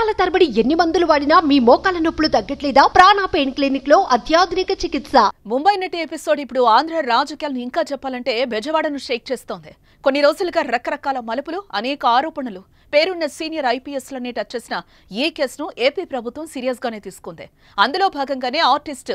సంవత్సరాల తరబడి ఎన్ని మందులు వాడినా మీ మోకాల నొప్పులు తగ్గట్లేదా? ప్రాణ పెయిన్ క్లినిక్ లో అత్యాధునిక చికిత్స. ముంబై నటి ఎపిసోడ్ ఇప్పుడు ఆంధ్ర రాజకీయాలను ఇంకా చెప్పాలంటే బెజవాడను షేక్ చేస్తోంది. కొన్ని రోజులుగా రకరకాల మలుపులు, అనేక ఆరోపణలు, పేరున్న సీనియర్ ఐపీఎస్లనే టచ్ చేసిన ఈ కేసును ఏపీ ప్రభుత్వం సీరియస్ గానే తీసుకుంది. అందులో భాగంగానే ఆర్టిస్ట్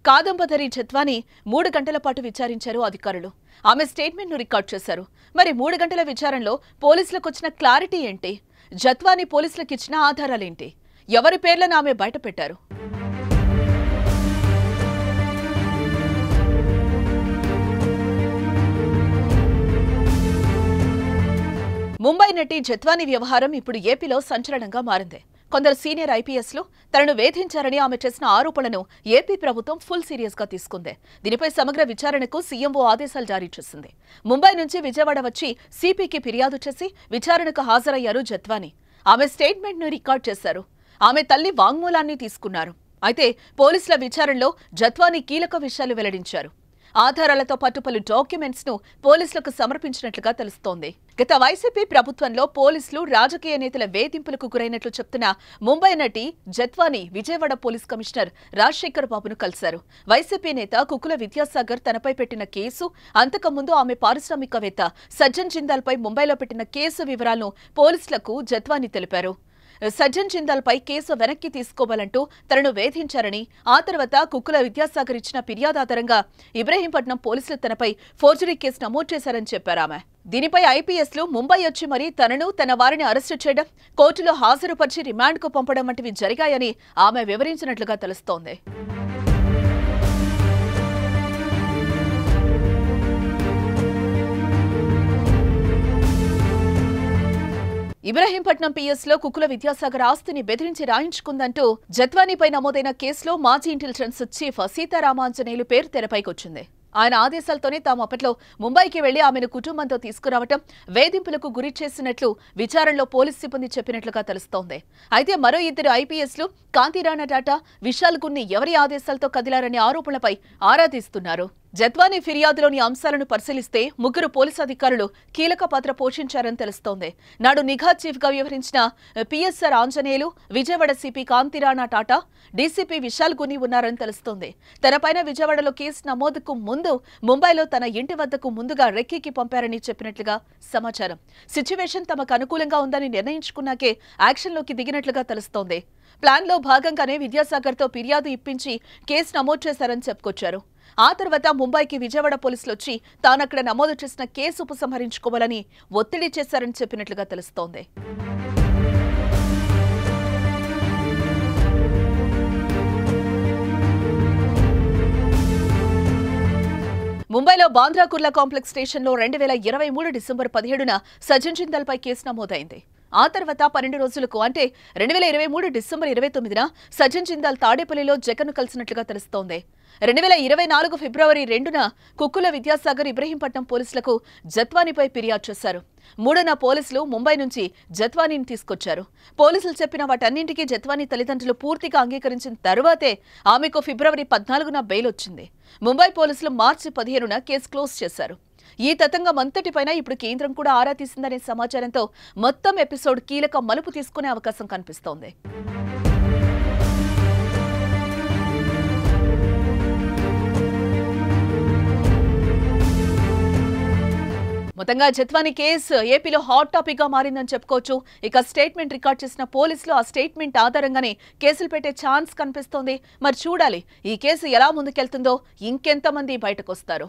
కాదంబరి జత్వాని 3 గంటల పాటు విచారించారు అధికారులు. ఆమె స్టేట్మెంట్ ను రికార్డ్ చేశారు. మరి 3 గంటల విచారణలో పోలీసులకు వచ్చిన క్లారిటీ ఏంటి? జత్వాని పోలీసులకు ఇచ్చిన ఆధారాలేంటి? ఎవరి పేర్లను ఆమె బయటపెట్టారు? ముంబై నటి జత్వాని వ్యవహారం ఇప్పుడు ఏపీలో సంచలనంగా మారింది. కొందరు సీనియర్ ఐపీఎస్లు తనను వేధించారని ఆమె చేసిన ఆరోపణలను ఏపీ ప్రభుత్వం ఫుల్ సీరియస్ గా తీసుకుంది. దీనిపై సమగ్ర విచారణకు సీఎంఓ ఆదేశాలు జారీ చేసింది. ముంబై నుంచి విజయవాడ వచ్చి సిపికి ఫిర్యాదు చేసి విచారణకు హాజరయ్యారు జత్వాని. ఆమె స్టేట్మెంట్ ను రికార్డ్ చేశారు. ఆమె తల్లి వాంగ్మూలాన్ని తీసుకున్నారు. అయితే పోలీసుల విచారణలో జత్వాని కీలక విషయాలు వెల్లడించారు. ఆధారాలతో పాటు పలు డాక్యుమెంట్స్ ను పోలీసులకు సమర్పించినట్లుగా తెలుస్తోంది. గత వైసీపీ ప్రభుత్వంలో పోలీసులు రాజకీయ నేతల వేధింపులకు గురైనట్లు చెప్తున్న ముంబై నటి జత్వాని విజయవాడ పోలీస్ కమిషనర్ రాజశేఖర్ బాబును కలిశారు. వైసీపీ నేత కుకుల విద్యాసాగర్ తనపై పెట్టిన కేసు, అంతకుముందు ఆమె పారిశ్రామికవేత్త సజ్జన్ జిందాల్ పై ముంబైలో పెట్టిన కేసు వివరాలను పోలీసులకు జత్వాని తెలిపారు. సజ్జన్ జిందాల్ పై కేసు వెనక్కి తీసుకోవాలంటూ తనను వేధించారని, ఆ తర్వాత కుక్కుల విద్యాసాగర్ ఇచ్చిన ఫిర్యాదు ఆధారంగా ఇబ్రహీంపట్నం పోలీసులు తనపై ఫోర్జరీ కేసు నమోదు చేశారని చెప్పారు ఆమె. దీనిపై ఐపీఎస్లు ముంబై వచ్చి మరీ తనను, తన వారిని అరెస్టు చేయడం, కోర్టులో హాజరుపరిచి రిమాండ్కు పంపడం వంటివి జరిగాయని ఆమె వివరించినట్లుగా తెలుస్తోంది. ఇబ్రహీంపట్నం పిఎస్లో కుకుల విద్యాసాగర్ ఆస్తిని బెదిరించి రాయించుకుందంటూ జత్వానిపై నమోదైన కేసులో మాజీ ఇంటెలిజెన్స్ చీఫ్ సీతారామాంజనేయులు పేరు తెరపైకొచ్చింది. ఆయన ఆదేశాలతోనే తాము అప్పట్లో ముంబైకి వెళ్లి ఆమెను కుటుంబంతో తీసుకురావటం, వేధింపులకు గురి చేసినట్లు విచారణలో పోలీసు సిబ్బంది చెప్పినట్లుగా తెలుస్తోంది. అయితే మరో 2 ఐపీఎస్లు కాంతిరాణా టాటా, విశాల్ గున్ని ఎవరి ఆదేశాలతో కదిలారనే ఆరోపణలపై ఆరా తీస్తున్నారు. జత్వాని ఫిర్యాదులోని అంశాలను పరిశీలిస్తే 3 పోలీసు అధికారులు కీలక పాత్ర పోషించారని తెలుస్తోంది. నాడు నిఘా చీఫ్ గా వ్యవహరించిన PSR Anjaneyulu, Vijayawada CP Kanthi Rana Tata, DCP Vishal గుని ఉన్నారని తెలుస్తోంది. తనపైన విజయవాడలో కేసు నమోదుకు ముందు ముంబైలో తన ఇంటి వద్దకు ముందుగా రెక్కీకి పంపారని చెప్పినట్లుగా సమాచారం. సిచ్యువేషన్ తమకు అనుకూలంగా ఉందని నిర్ణయించుకున్నాకే యాక్షన్లోకి దిగినట్లుగా తెలుస్తోంది. ప్లాన్లో భాగంగానే విద్యాసాగర్తో ఫిర్యాదు ఇప్పించి కేసు నమోదు చేశారని చెప్పుకొచ్చారు. ఆ తర్వాత ముంబైకి విజయవాడ పోలీసులు వచ్చి తానక్కడ నమోదు చేసిన కేసు ఉపసంహరించుకోవాలని ఒత్తిడి చేశారని చెప్పినట్లుగా తెలుస్తోంది. ముంబైలో బాంద్రా కుర్లా కాంప్లెక్స్ స్టేషన్లో 2023 డిసెంబర్ 17న సజ్జన్ జిందాల్ పై కేసు నమోదైంది. ఆ తర్వాత 12 రోజులకు అంటే 2023 డిసెంబర్ 29న సజ్జన్ జిందాల్ తాడేపల్లిలో జగన్ను కలిసినట్లుగా తెలుస్తోంది. 2024 ఫిబ్రవరి 2న కుక్కుల విద్యాసాగర్ ఇబ్రహీంపట్నం పోలీసులకు జత్వానిపై ఫిర్యాదు చేశారు. 3న పోలీసులు ముంబై నుంచి జత్వానీని తీసుకొచ్చారు. పోలీసులు చెప్పిన వాటన్నింటికీ జత్వాని తల్లిదండ్రులు పూర్తిగా అంగీకరించిన తరువాతే ఆమెకు ఫిబ్రవరి 14న బెయిల్ వచ్చింది. ముంబై పోలీసులు మార్చి 15న కేసు క్లోజ్ చేశారు. ఈ తతంగం అంతటిపైన ఇప్పుడు కేంద్రం కూడా ఆరా తీసిందనే సమాచారంతో మొత్తం ఎపిసోడ్ కీలక మలుపు తీసుకునే అవకాశం కనిపిస్తోంది. మొత్తంగా జత్వాని కేసు ఏపీలో హాట్ టాపిక్ గా మారిందని చెప్పుకోవచ్చు. ఇక స్టేట్మెంట్ రికార్డ్ చేసిన పోలీసులు ఆ స్టేట్మెంట్ ఆధారంగానే కేసులు పెట్టే ఛాన్స్ కనిపిస్తోంది. మరి చూడాలి ఈ కేసు ఎలా ముందుకెళ్తుందో, ఇంకెంతమంది బయటకు వస్తారు.